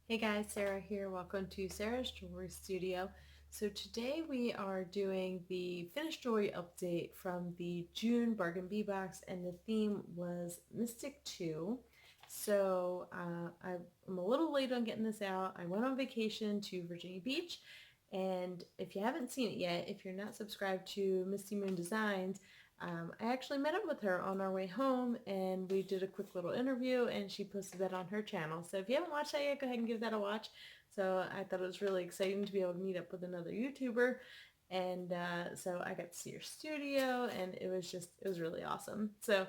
Hey guys, Sarah here. Welcome to Sarah's Jewelry Studio. So today we are doing the finished jewelry update from the June Bargain Bead Box, and the theme was Mystic 2. So I'm a little late on getting this out. I went on vacation to Virginia Beach, and if you haven't seen it yet, if you're not subscribed to Misty Moon Designs, I actually met up with her on our way home and we did a quick little interview, and she posted that on her channel. So if you haven't watched that yet, go ahead and give that a watch. So I thought it was really exciting to be able to meet up with another YouTuber. And so I got to see her studio, and it was really awesome. So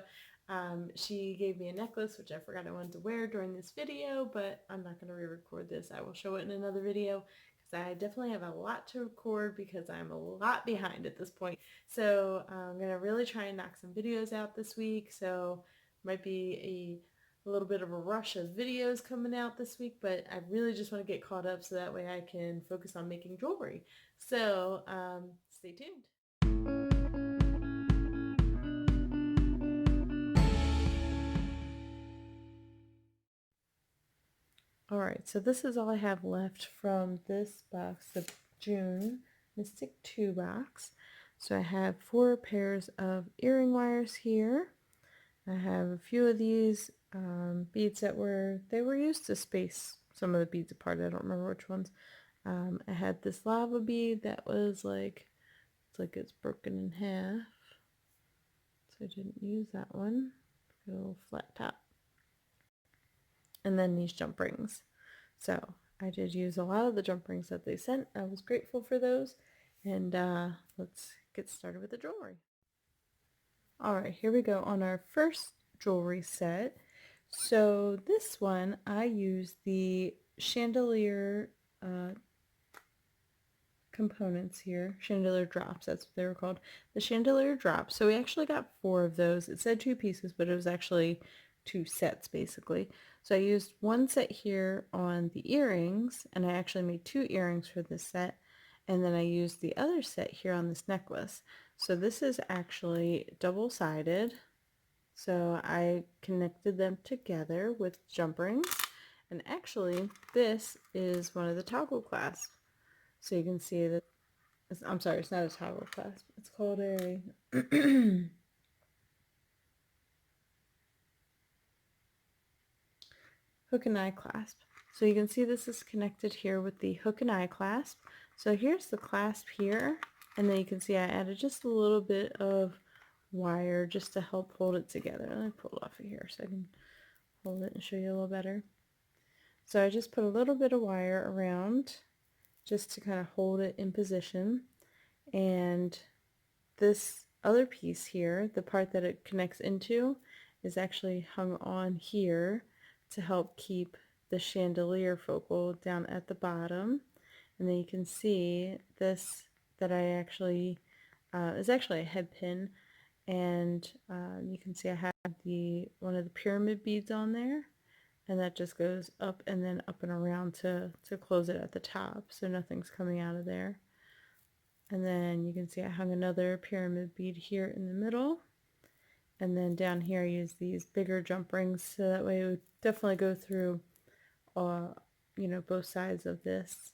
she gave me a necklace, which I forgot I wanted to wear during this video, but I'm not going to re-record this. I will show it in another video because I definitely have a lot to record because I'm a lot behind at this point. So I'm going to really try and knock some videos out this week. So might be a little bit of a rush of videos coming out this week, but I really just want to get caught up so that way I can focus on making jewelry. So stay tuned. Alright, so this is all I have left from this box, the June Mystic 2 box. So I have 4 pairs of earring wires here. I have a few of these beads that they were used to space some of the beads apart. I don't remember which ones. I had this lava bead that was it's broken in half. So I didn't use that one. Got a little flat top. And then these jump rings. So I did use a lot of the jump rings that they sent. I was grateful for those. And let's get started with the jewelry. Alright, here we go on our first jewelry set. So this one, I used the chandelier components here, chandelier drops, that's what they were called, the chandelier drops. So we actually got 4 of those. It said 2 pieces, but it was actually 2 sets basically. So I used one set here on the earrings, and I actually made 2 earrings for this set, and then I used the other set here on this necklace. So this is actually double-sided. So I connected them together with jump rings, and actually this is one of the toggle clasps. So you can see that, I'm sorry, it's not a toggle clasp, it's called a hook and eye clasp. So you can see this is connected here with the hook and eye clasp. So here's the clasp here, and then you can see I added just a little bit of wire just to help hold it together. Let me pull it off of here so I can hold it and show you a little better. So I just put a little bit of wire around just to kind of hold it in position, and this other piece here, the part that it connects into, is actually hung on here to help keep the chandelier focal down at the bottom. And then you can see this that I actually is actually a head pin, and you can see I have one of the pyramid beads on there, and that just goes up and then up and around to close it at the top so nothing's coming out of there. And then you can see I hung another pyramid bead here in the middle, and then down here I use these bigger jump rings so that way it would definitely go through both sides of this,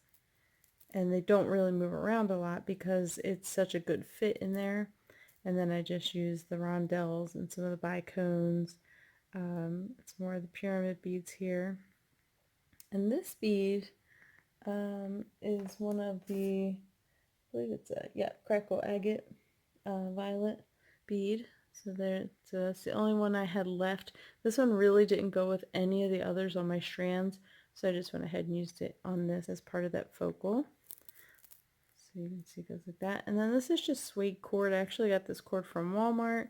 and they don't really move around a lot because it's such a good fit in there. And then I just use the rondelles and some of the bicones, some more of the pyramid beads here. And this bead is one of the, I believe it's a crackle agate violet bead. So that's the only one I had left. This one really didn't go with any of the others on my strands, so I just went ahead and used it on this as part of that focal. So you can see it goes like that. And then this is just suede cord. I actually got this cord from Walmart.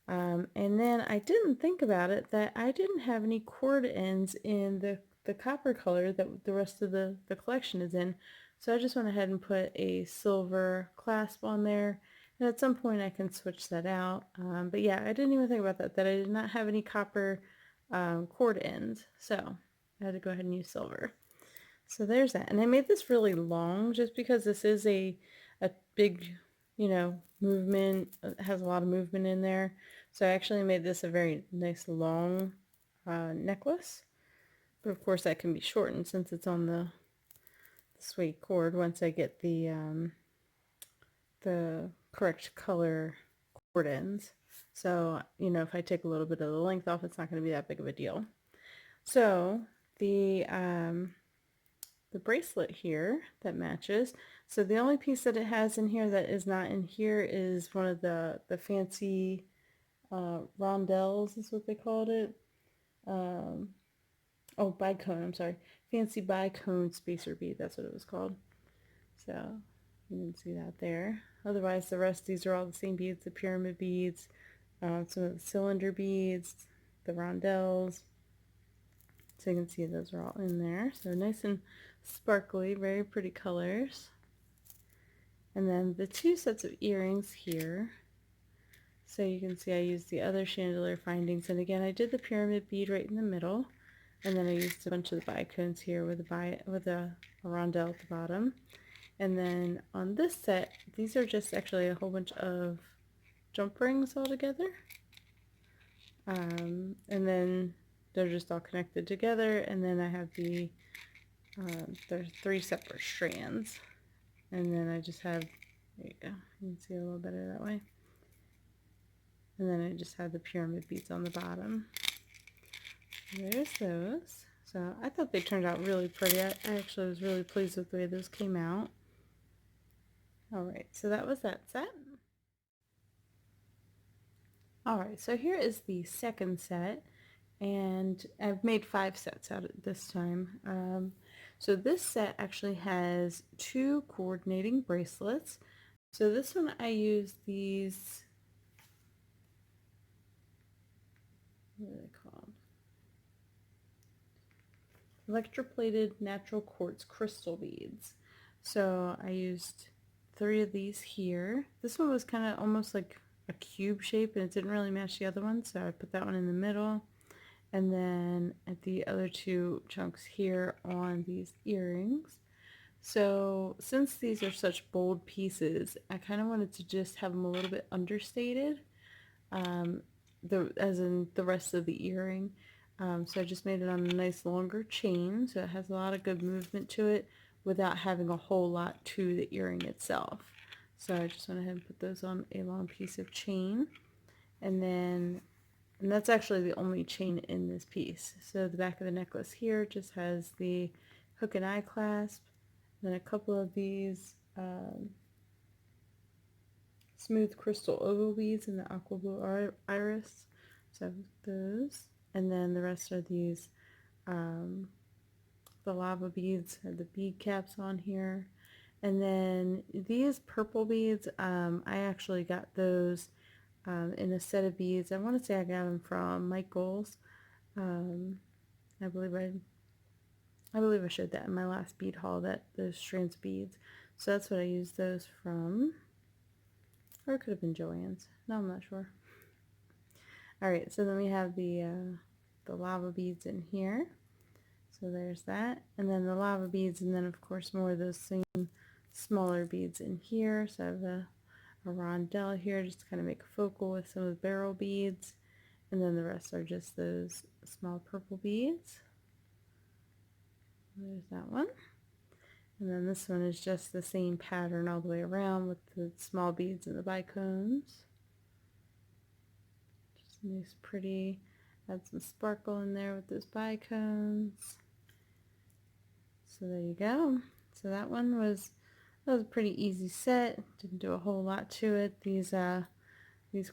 And then I didn't think about it that I didn't have any cord ends in the copper color that the rest of the collection is in. So I just went ahead and put a silver clasp on there. And at some point I can switch that out. But yeah, I didn't even think about that I did not have any copper cord ends. So I had to go ahead and use silver. So there's that. And I made this really long just because this is a big, movement. It has a lot of movement in there. So I actually made this a very nice long necklace. But of course that can be shortened since it's on the suede cord once I get the correct color cord ends. So, you know, if I take a little bit of the length off, it's not going to be that big of a deal. So the bracelet here that matches. So the only piece that it has in here that is not in here is one of the fancy rondelles is what they called it. Oh, bicone, I'm sorry. Fancy bicone spacer bead, that's what it was called. So you can see that there. Otherwise, the rest, these are all the same beads, the pyramid beads, some of the cylinder beads, the rondelles. So you can see those are all in there. So nice and sparkly, very pretty colors. And then the two sets of earrings here. So you can see I used the other chandelier findings. And again, I did the pyramid bead right in the middle. And then I used a bunch of the bicones here with a rondelle at the bottom. And then on this set, these are just actually a whole bunch of jump rings all together. And then they're just all connected together. And then I have there's 3 separate strands. And then I just have, there you go, you can see a little better that way. And then I just have the pyramid beads on the bottom. There's those. So I thought they turned out really pretty. I actually was really pleased with the way those came out. Alright, so that was that set. Alright, so here is the second set. And I've made 5 sets out of this time. So this set actually has 2 coordinating bracelets. So this one I used these, what are they called? Electroplated natural quartz crystal beads. So I used 3 of these here. This one was kind of almost like a cube shape and it didn't really match the other one, so I put that one in the middle. And then at the other 2 chunks here on these earrings. So since these are such bold pieces, I kind of wanted to just have them a little bit understated, as in the rest of the earring. So I just made it on a nice longer chain, so it has a lot of good movement to it without having a whole lot to the earring itself. So I just went ahead and put those on a long piece of chain. And that's actually the only chain in this piece. So the back of the necklace here just has the hook and eye clasp, then a couple of these smooth crystal oval beads in the aqua blue iris. So those. And then the rest are these, the lava beads, have the bead caps on here. And then these purple beads, I actually got those in a set of beads. I want to say I got them from Michael's. I believe I showed that in my last bead haul, that those strands of beads. So that's what I used those from. Or it could have been Joann's. No, I'm not sure. Alright, so then we have the lava beads in here. So there's that. And then the lava beads, and then of course more of those same smaller beads in here. So I have a rondelle here just to kind of make a focal with some of the barrel beads. And then the rest are just those small purple beads. There's that one. And then this one is just the same pattern all the way around with the small beads and the bicones. Just nice, pretty. Add some sparkle in there with those bicones. So there you go. So that was a pretty easy set. Didn't do a whole lot to it. These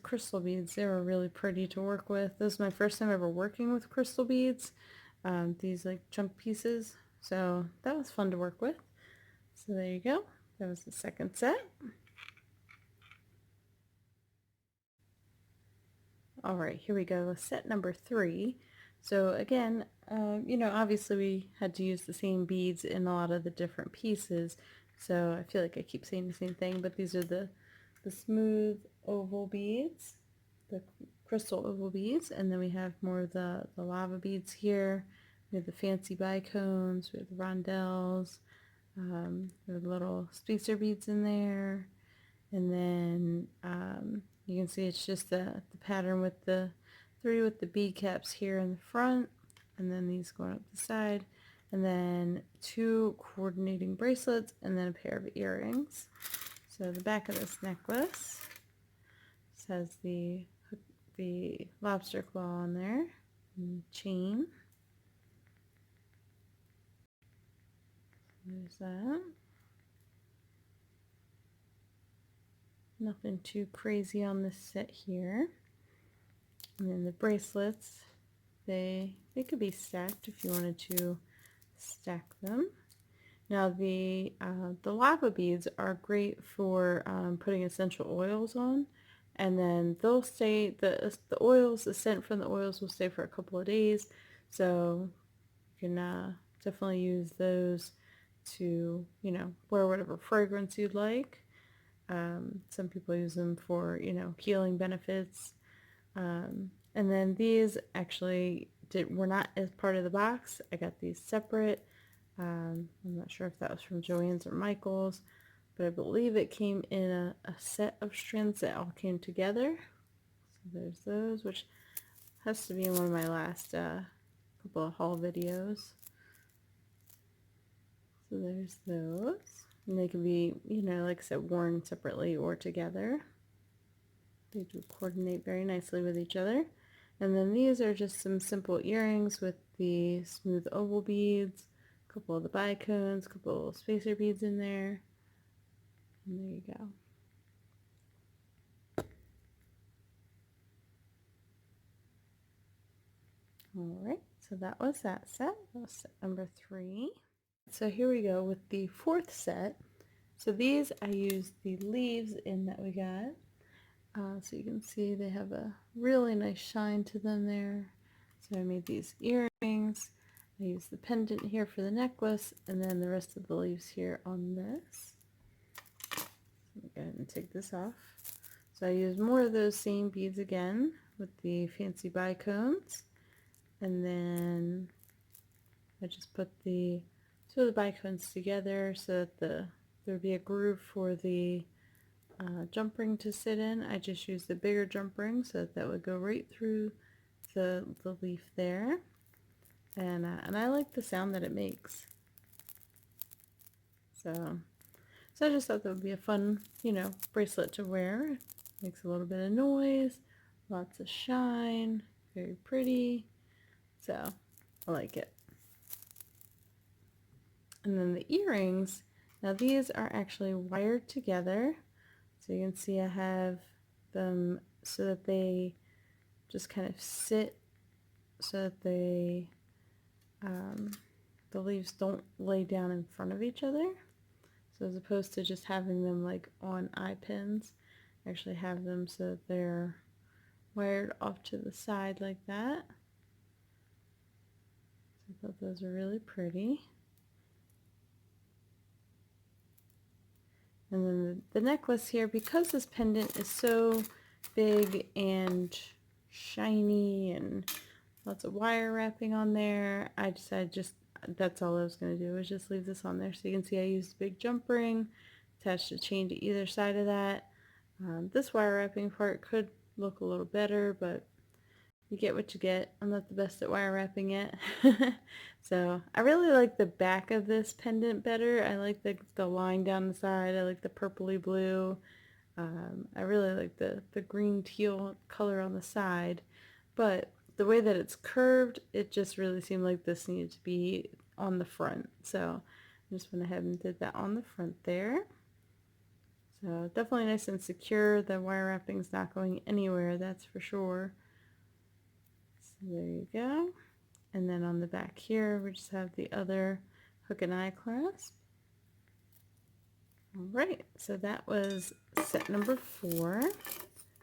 crystal beads, they were really pretty to work with. This was my first time ever working with crystal beads. These like chunk pieces. So that was fun to work with. So there you go. That was the second set. Alright, here we go with set number 3. So again, you know, obviously we had to use the same beads in a lot of the different pieces. So I feel like I keep saying the same thing, but these are the smooth oval beads, the crystal oval beads, and then we have more of the lava beads here. We have the fancy bicones, we have the rondelles, there are little spacer beads in there, and then you can see it's just the pattern with the 3 with the bead caps here in the front, and then these going up the side, and then 2 coordinating bracelets, and then a pair of earrings. So the back of this necklace has the lobster claw on there, and the chain. There's that. Nothing too crazy on this set here. And then the bracelets, they could be stacked if you wanted to stack them. Now the lava beads are great for putting essential oils on, and then they'll stay, the oils, the scent from the oils will stay for a couple of days, so you can definitely use those to, you know, wear whatever fragrance you'd like. Some people use them for, you know, healing benefits. And then these actually were not as part of the box. I got these separate. I'm not sure if that was from Joann's or Michael's, but I believe it came in a set of strands that all came together. So there's those, which has to be in one of my last couple of haul videos. So there's those. And they can be, you know, like I said, worn separately or together. They do coordinate very nicely with each other. And then these are just some simple earrings with the smooth oval beads, a couple of the bicones, a couple of spacer beads in there. And there you go. Alright, so that was that set. That was set number 3. So here we go with the 4th set. So these I used the leaves in that we got. So you can see they have a really nice shine to them there. So I made these earrings. I used the pendant here for the necklace, and then the rest of the leaves here on this. So I'm going to go ahead and take this off. So I used more of those same beads again with the fancy bicones. And then I just put the 2 of the bicones together so that there would be a groove for the jump ring to sit in. I just used the bigger jump ring so that would go right through the leaf there. And I like the sound that it makes. So I just thought that would be a fun, you know, bracelet to wear. Makes a little bit of noise, lots of shine, very pretty. So I like it. And then the earrings, now these are actually wired together. So you can see I have them so that they just kind of sit so that they, the leaves don't lay down in front of each other. So as opposed to just having them like on eye pins, I actually have them so that they're wired off to the side like that. So I thought those were really pretty. And then the necklace here, because this pendant is so big and shiny and lots of wire wrapping on there, I decided that's all I was going to do, was just leave this on there. So you can see I used a big jump ring, attached a chain to either side of that. This wire wrapping part could look a little better, but you get what you get. I'm not the best at wire wrapping yet. So I really like the back of this pendant better. I like the line down the side. I like the purpley blue. I really like the green teal color on the side. But the way that it's curved, it just really seemed like this needed to be on the front. So I just went ahead and did that on the front there. So definitely nice and secure. The wire wrapping's not going anywhere, that's for sure. There you go. And then on the back here, we just have the other hook and eye clasp. Alright, so that was set number 4.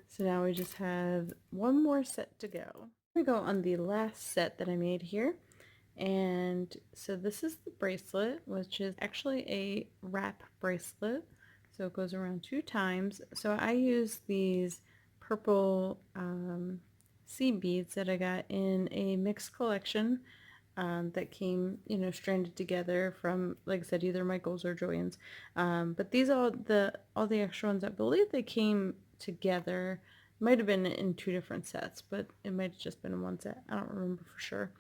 So now we just have one more set to go. We go on the last set that I made here. And so this is the bracelet, which is actually a wrap bracelet. So it goes around 2 times. So I use these purple seed beads that I got in a mixed collection that came, you know, stranded together from, like I said, either Michael's or Joann's. But these all the extra ones, I believe they came together. Might have been in 2 different sets, but it might have just been in one set. I don't remember for sure.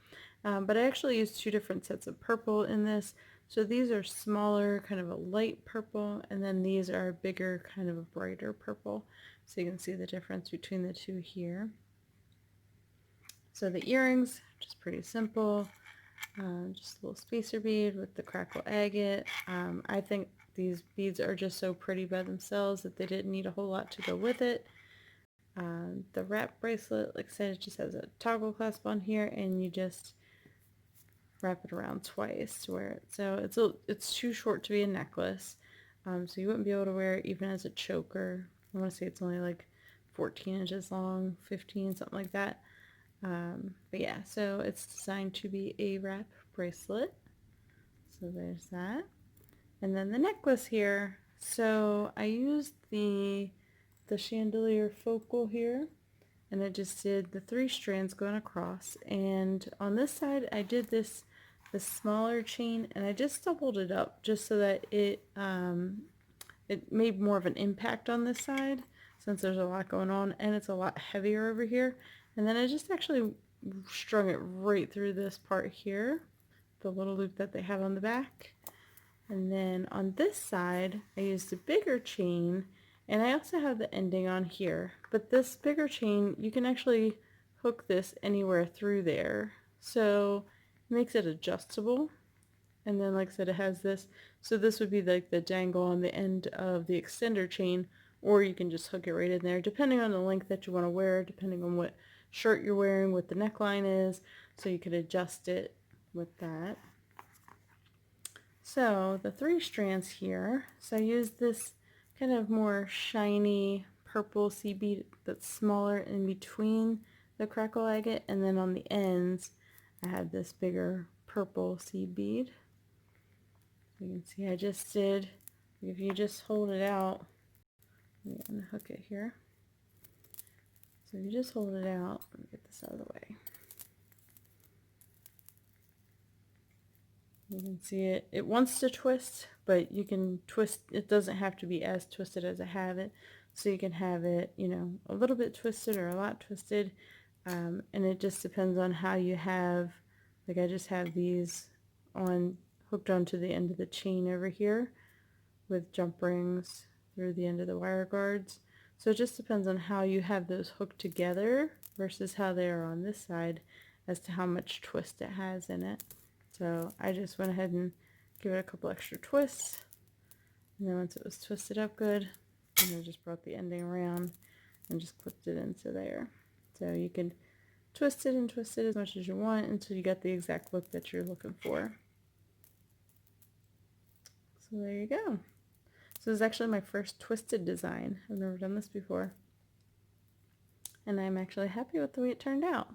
But I actually used two different sets of purple in this. So these are smaller, kind of a light purple, and then these are bigger, kind of a brighter purple. So you can see the difference between the two here. So the earrings, just pretty simple. Just a little spacer bead with the crackle agate. I think these beads are just so pretty by themselves that they didn't need a whole lot to go with it. The wrap bracelet, like I said, it just has a toggle clasp on here, and you just wrap it around twice to wear it. So it's too short to be a necklace, so you wouldn't be able to wear it even as a choker. I want to say it's only like 14 inches long, 15, something like that. But yeah, so it's designed to be a wrap bracelet. So there's that. And then the necklace here. So I used the chandelier focal here, and I just did the 3 strands going across. And on this side, I did this smaller chain, and I just doubled it up just so that it made more of an impact on this side, since there's a lot going on, and it's a lot heavier over here. And then I just actually strung it right through this part here, the little loop that they have on the back. And then on this side, I used a bigger chain, and I also have the ending on here. But this bigger chain, you can actually hook this anywhere through there. So it makes it adjustable. And then, like I said, it has this. So this would be like the dangle on the end of the extender chain, or you can just hook it right in there, depending on the length that you want to wear, depending on what shirt you're wearing, what the neckline is. So you could adjust it with that. So the 3 strands here, so I used this kind of more shiny purple seed bead that's smaller in between the crackle agate, and then on the ends I had this bigger purple seed bead. You can see I just did, if you just hold it out, I'm going to hook it here. So if you just hold it out, let me get this out of the way. You can see it wants to twist, but you can twist, it doesn't have to be as twisted as I have it. So you can have it, you know, a little bit twisted or a lot twisted. And it just depends on how you have, like I just have these on hooked onto the end of the chain over here with jump rings through the end of the wire guards. So it just depends on how you have those hooked together versus how they are on this side as to how much twist it has in it. So I just went ahead and gave it a couple extra twists, and then once it was twisted up good, and I just brought the ending around and just clipped it into there. So you can twist it and twist it as much as you want until you get the exact look that you're looking for. So there you go. So this is actually my first twisted design. I've never done this before, and I'm actually happy with the way it turned out.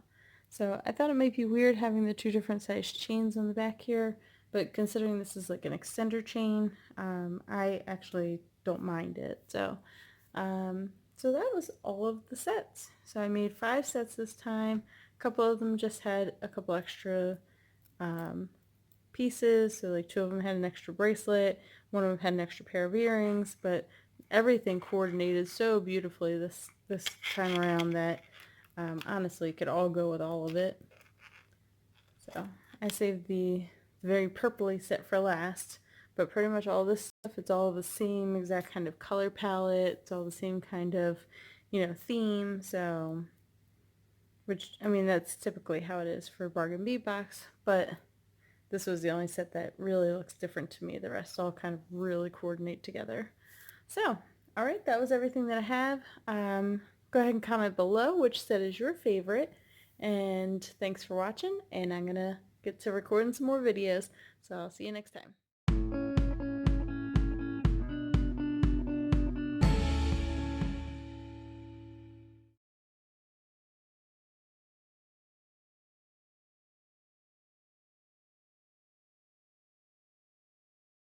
So I thought it might be weird having the 2 different size chains on the back here, but considering this is like an extender chain, I actually don't mind it. So so that was all of the sets. So I made 5 sets this time. A couple of them just had a couple extra pieces, so like 2 of them had an extra bracelet, 1 of them had an extra pair of earrings, but everything coordinated so beautifully this time around that honestly could all go with all of it. So I saved the very purpley set for last, but pretty much all this stuff, it's all the same exact kind of color palette, it's all the same kind of, you know, theme. So, which, I mean, that's typically how it is for Bargain Bead Box, but this was the only set that really looks different to me. The rest all kind of really coordinate together. So, alright, that was everything that I have. Go ahead and comment below which set is your favorite. And thanks for watching, and I'm going to get to recording some more videos. So I'll see you next time.